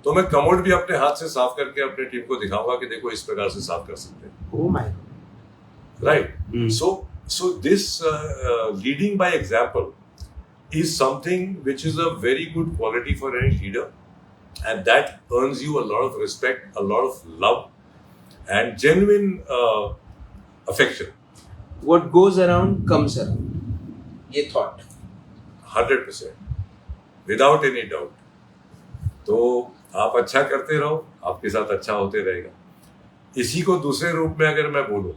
तो मैं कमोड भी अपने हाथ से साफ करके अपने टीम को दिखाऊंगा कि देखो इस प्रकार से साफ कर सकते हैं। Oh my, right. So this leading by example is something which is a very good quality for any leader, and that earns you a lot of respect, a lot of love, and genuine affection. What goes around comes around. ये thought 100%, without any doubt. तो आप अच्छा करते रहो, आपके साथ अच्छा होते रहेगा। इसी को दूसरे रूप में अगर मैं बोलूं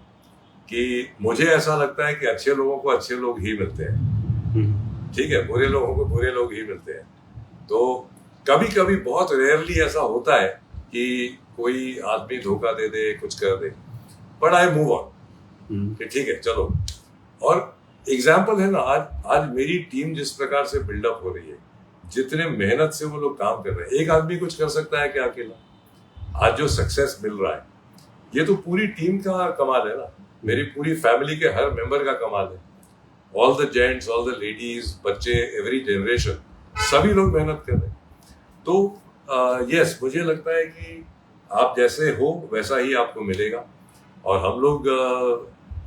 कि मुझे ऐसा लगता है कि अच्छे लोगों को अच्छे लोग ही मिलते हैं, ठीक है, बुरे लोगों को बुरे लोग ही मिलते हैं। तो कभी कभी, बहुत रेयरली ऐसा होता है कि कोई आदमी धोखा दे दे, कुछ कर दे, बट आई मूव ऑन कि ठीक है चलो। और एग्जाम्पल है ना, आज मेरी टीम जिस प्रकार से बिल्डअप हो रही है, जितने मेहनत से वो लोग काम कर रहे हैं। एक आदमी कुछ कर सकता है क्या अकेला? आज जो सक्सेस मिल रहा है ये तो पूरी टीम का कमाल है ना, मेरी पूरी फैमिली के हर मेंबर का कमाल है। All the gents, all the ladies, बच्चे, एवरी जनरेशन, सभी लोग मेहनत कर रहे हैं। तो यस, मुझे लगता है कि आप जैसे हो वैसा ही आपको मिलेगा, और हम लोग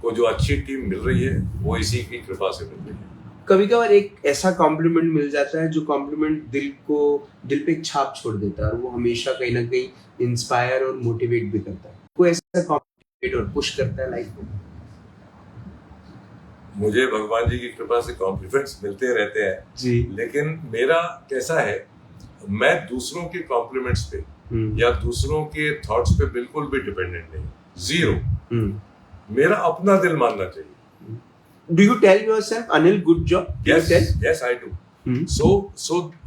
को जो अच्छी टीम मिल रही है वो इसी की कृपा से मिल रही है। कभी कभार एक ऐसा कॉम्प्लीमेंट मिल जाता है जो कॉम्प्लीमेंट दिल पे एक छाप छोड़ देता है, और वो हमेशा कहीं ना कहीं इंस्पायर और मोटिवेट भी करता है। कोई ऐसा कॉम्प्लीमेंट और पुश करता है लाइफ में? मुझे भगवान जी की कृपा से कॉम्प्लीमेंट्स मिलते रहते हैं जी। लेकिन मेरा कैसा है, मैं दूसरों के कॉम्प्लीमेंट्स पे या दूसरों के थॉट्स पे बिल्कुल भी डिपेंडेंट नहीं, जीरो। मेरा अपना दिल मानना चाहिए। Do you tell yourself, Anil, good job? Yes, I do. So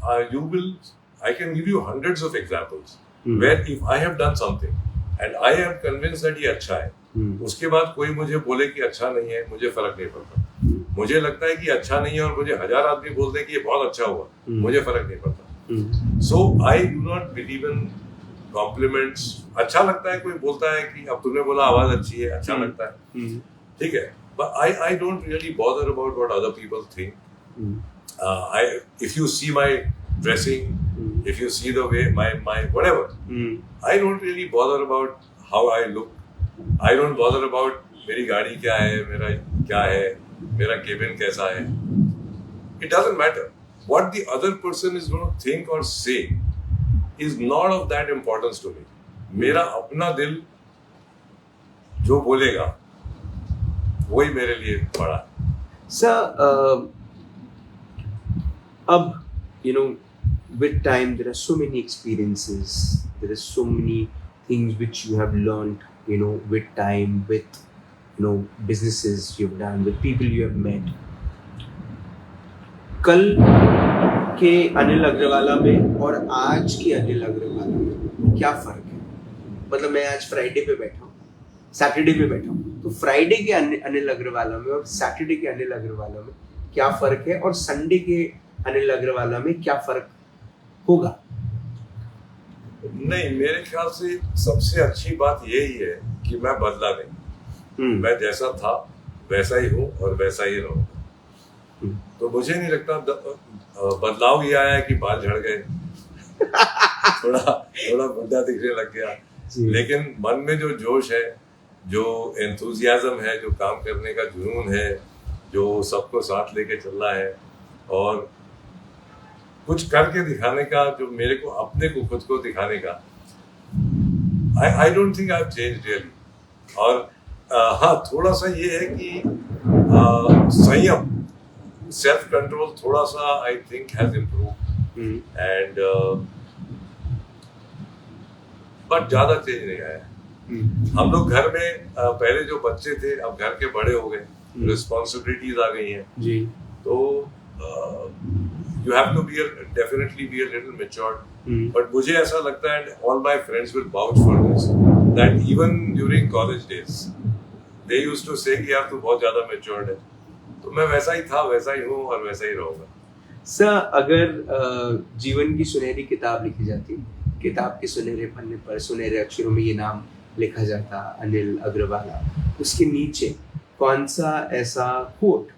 I can give you hundreds of examples where if I have done something and I am convinced that ये अच्छा है, उसके बाद कोई मुझे बोले कि अच्छा नहीं है, मुझे फर्क नहीं पड़ता। मुझे लगता है कि अच्छा नहीं है और मुझे 1000 आदमी बोल दे कि ये बहुत अच्छा हुआ, मुझे फर्क नहीं पड़ता। So I do not believe in compliments। अच्छा लगता है कोई बोलता है कि अब तुमने बोला आवाज अच्छी है, अच्छा लगता है, ठीक है, but I don't really bother about what other people think। If you see my dressing, if you see the way my whatever, I don't really bother about how I look। I don't bother about मेरी गाड़ी क्या है, मेरा क्या है, मेरा cabin कैसा है। It doesn't matter what the other person is going to think or say is not of that importance to me। मेरा अपना दिल जो बोलेगा वही मेरे लिए बड़ा है। Sir, अब with time there are so many experiences, there are so many things which you have learned, with time, with businesses you've done, with people you have met। कल के अनिल अग्रवाला में और आज के अनिल अग्रवाला में क्या फर्क है? मतलब मैं आज फ्राइडे पे बैठा हूँ, सैटरडे पे बैठा हूँ, तो फ्राइडे के अनिल अग्रवाला में और सैटरडे के अनिल अग्रवाला में क्या फर्क है, और संडे के अनिल अग्रवाला में क्या फर्क होगा? नहीं, मेरे ख्याल से सबसे अच्छी बात यही है कि मैं बदला नहीं। मैं जैसा था वैसा ही हूँ और वैसा ही रहूँगा। तो मुझे नहीं लगता बदलाव ये आया कि बाल झड़ गए थोड़ा बुढ़ा दिखने लग गया, लेकिन मन में जो जोश है, जो एंथुजियाज्म है, जो काम करने का जुनून है, जो सबको साथ लेके चलना है और कुछ करके दिखाने का, जो मेरे को अपने को खुद को दिखाने का, I don't think I have changed really. और हाँ, थोड़ा सा ये है कि संयम, सेल्फ कंट्रोल थोड़ा सा I think has improved, and but ज्यादा चेंज नहीं आया। हम लोग घर में पहले जो बच्चे थे अब घर के बड़े हो गए, रिस्पॉन्सिबिलिटीज आ गई हैं जी, तो you have to definitely be a little matured। But मुझे ऐसा लगता है, and all my friends will vouch for this, that even during college days they used to say कि यार तू बहुत ज्यादा matured है। तो मैं वैसा ही था, वैसा ही हूँ और वैसा ही रहूंगा। सर, अगर जीवन की सुनहरी किताब लिखी जाती, किताब के सुनहरे पन्ने पर सुनहरे अक्षरों में ये नाम लिखा जाता अनिल अग्रवाला, उसके नीचे कौन सा ऐसा कोट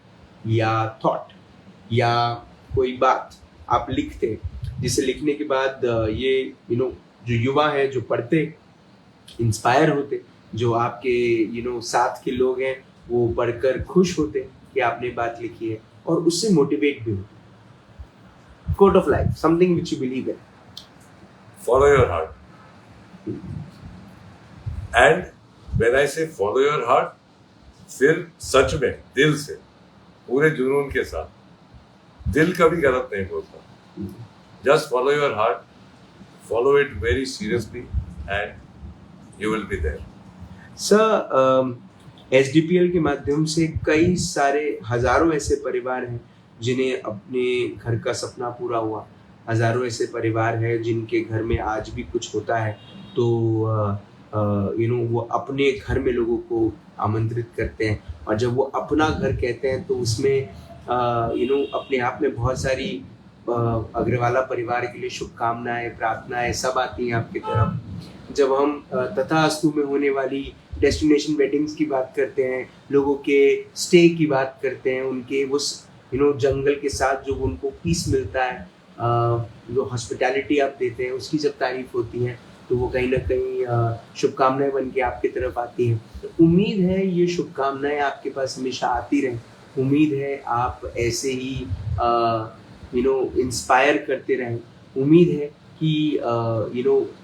या थॉट या कोई बात आप लिखते जिसे लिखने के बाद ये जो युवा हैं जो पढ़ते इंस्पायर होते, जो आपके साथ के लोग हैं वो पढ़कर खुश होते कि आपने बात लिखी है और उससे मोटिवेट भी होते? Quote of life, something which you believe in. Follow your heart, and when I say follow your heart, फिर सच में दिल से, पूरे जुनून के साथ, दिल कभी गलत नहीं बोलता। Just follow your heart, follow it very seriously, and you will be there। Sir, SDPL के माध्यम से कई सारे हजारों ऐसे परिवार हैं जिन्हें अपने घर का सपना पूरा हुआ, हजारों ऐसे परिवार हैं जिनके घर में आज भी कुछ होता है तो वो अपने घर में लोगों को आमंत्रित करते हैं, और जब वो अपना घर कहते हैं तो उसमें अपने आप में बहुत सारी अग्रवाला परिवार के लिए शुभकामनाएं, प्रार्थनाएं सब आती हैं आपकी तरफ। जब हम तथास्तु में होने वाली डेस्टिनेशन वेडिंग्स की बात करते हैं, लोगों के स्टे की बात करते हैं, उनके वो जंगल के साथ जो उनको पीस मिलता है, जो हॉस्पिटैलिटी आप देते हैं, उसकी जब तारीफ होती है तो वो कहीं ना कहीं शुभकामनाएं बन के आपकी तरफ आती हैं। तो उम्मीद है ये शुभकामनाएं आपके पास हमेशा आती रहें। उम्मीद है आप ऐसे ही इंस्पायर करते रहें। उम्मीद है कि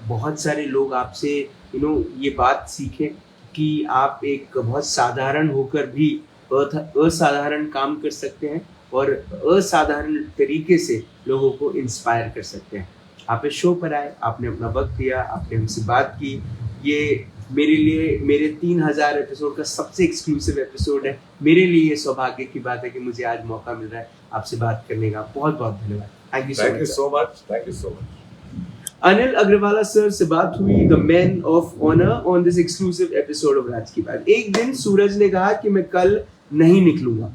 बहुत सारे लोग आपसे ये बात सीखें कि आप एक बहुत साधारण होकर भी असाधारण काम कर सकते हैं और असाधारण तरीके से लोगों को इंस्पायर कर सकते हैं। आप इस शो पर आए, आपने अपना वक्त दिया, आपने हमसे बात की। ये मेरे लिए मेरे 3000 एपिसोड का सबसे एक्सक्लूसिव एपिसोड है। मेरे लिए ये सौभाग्य की बात है कि मुझे आज मौका मिल रहा है आपसे बात करने का। बहुत बहुत धन्यवाद। Thank you so much. Thank you so much. Anil Agrawala sir से बात हुई, the man of honour, on this exclusive episode of Raj ki Baat. एक दिन सूरज ने कहा कि मैं कल नहीं निकलूंगा।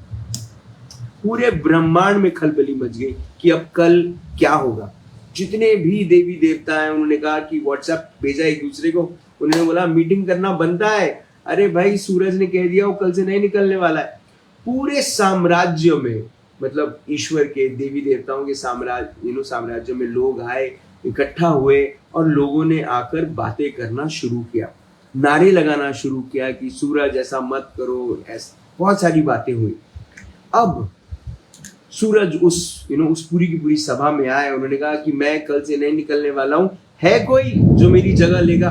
पूरे ब्रह्मांड में खलबली मच गई कि अब कल क्या होगा। जितने भी देवी देवता हैं उन्होंने कहा कि व्हाट्सएप भेजा एक दूसरे को, उन्होंने बोला मीटिंग करना बनता है। अरे भाई सूरज ने कह दिया वो कल से नहीं निकलने वाला है। पूरे साम्राज्य में, मतलब ईश्वर के देवी देवताओं के साम्राज्य में लोग आए, इकट्ठा हुए और लोगों ने आकर बातें करना शुरू किया, नारे लगाना शुरू किया कि सूरज ऐसा मत करो, ऐसा बहुत सारी बातें हुई। अब सूरज उस पूरी की पूरी सभा में आए। उन्होंने कहा कि मैं कल से नहीं निकलने वाला हूं। है कोई जो मेरी जगह लेगा?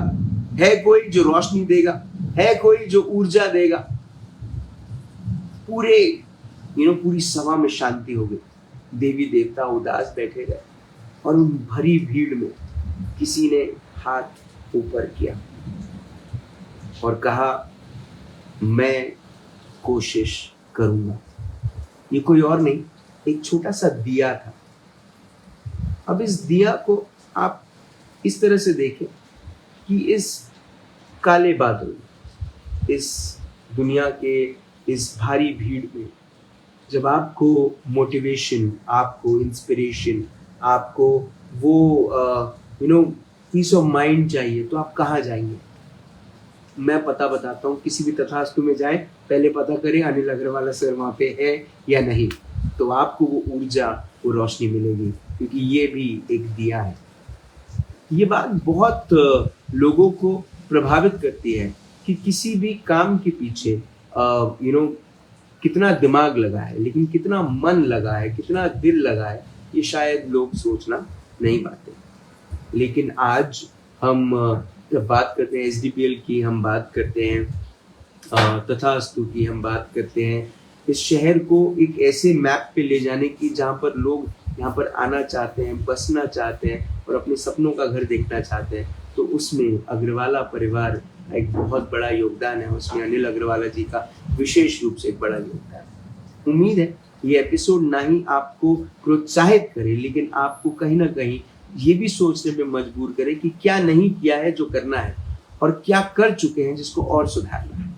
है कोई जो रोशनी देगा? है कोई जो ऊर्जा देगा? पूरी सभा में शांति हो गई। देवी देवता उदास बैठे रहे और उन भरी भीड़ में किसी ने हाथ ऊपर किया और कहा मैं कोशिश करूंगा। ये कोई और नहीं, एक छोटा सा दिया था। अब इस दिया को आप इस तरह से देखें कि इस काले बादल, इस दुनिया के इस भारी भीड़ में जब आपको मोटिवेशन, आपको इंस्पिरेशन, आपको वो पीस ऑफ माइंड चाहिए तो आप कहाँ जाएंगे? मैं पता बताता हूँ। किसी भी तथास्तु में जाएं, पहले पता करें अनिल अग्रवाला सर वहाँ पे है या नहीं, तो आपको वो ऊर्जा, वो रोशनी मिलेगी, क्योंकि ये भी एक दिया है। ये बात बहुत लोगों को प्रभावित करती है कि किसी भी काम के पीछे कितना दिमाग लगा है, लेकिन कितना मन लगा है, कितना दिल लगा है, ये शायद लोग सोचना नहीं पाते। लेकिन आज हम जब बात करते हैं SDPL की, हम बात करते हैं तथास्तु की, हम बात करते हैं इस शहर को एक ऐसे मैप पे ले जाने की जहाँ पर लोग यहाँ पर आना चाहते हैं, बसना चाहते हैं और अपने सपनों का घर देखना चाहते हैं, तो उसमें अग्रवाला परिवार का एक बहुत बड़ा योगदान है। उसमें अनिल अग्रवाला जी का विशेष रूप से एक बड़ा योगदान है। उम्मीद है ये एपिसोड ना ही आपको प्रोत्साहित करे, लेकिन आपको कहीं ना कहीं ये भी सोचने में मजबूर करे कि क्या नहीं किया है जो करना है और क्या कर चुके हैं जिसको और सुधारना है।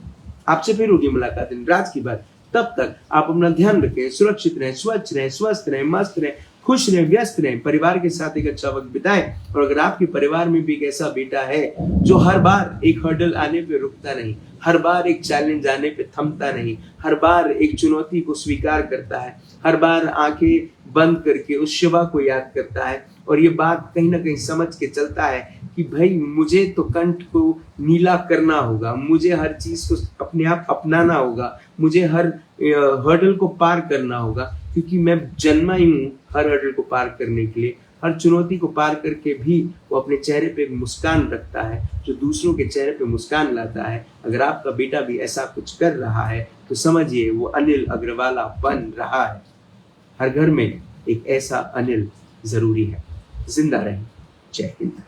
आपसे फिर होगी मुलाकात इन राज की बात। तब तक आप अपना ध्यान रखें, सुरक्षित रहें, स्वच्छ रहें, स्वस्थ रहें, मस्त रहें, खुश रहें, व्यस्त रहें, परिवार के साथ एक अच्छा वक्त बिताएं। और अगर आपके परिवार में भी एक ऐसा बेटा है जो हर बार एक हर्डल आने पे रुकता नहीं, हर बार एक चैलेंज आने पे थमता नहीं, हर बार एक चुनौती को स्वीकार करता है, हर बार आंखें बंद करके उस शिवा को याद करता है और ये बात कहीं ना कहीं समझ के चलता है कि भाई मुझे तो कंठ को नीला करना होगा, मुझे हर चीज को अपने आप अपनाना होगा, मुझे हर हर्डल को पार करना होगा, क्योंकि मैं जन्मा ही हूँ हर हर्डल को पार करने के लिए। हर चुनौती को पार करके भी वो अपने चेहरे पे मुस्कान रखता है, जो दूसरों के चेहरे पे मुस्कान लाता है। अगर आपका बेटा भी ऐसा कुछ कर रहा है तो समझिए वो अनिल अग्रवाला बन रहा है। हर घर में एक ऐसा अनिल जरूरी है। जिंदा रहें। जय हिंद।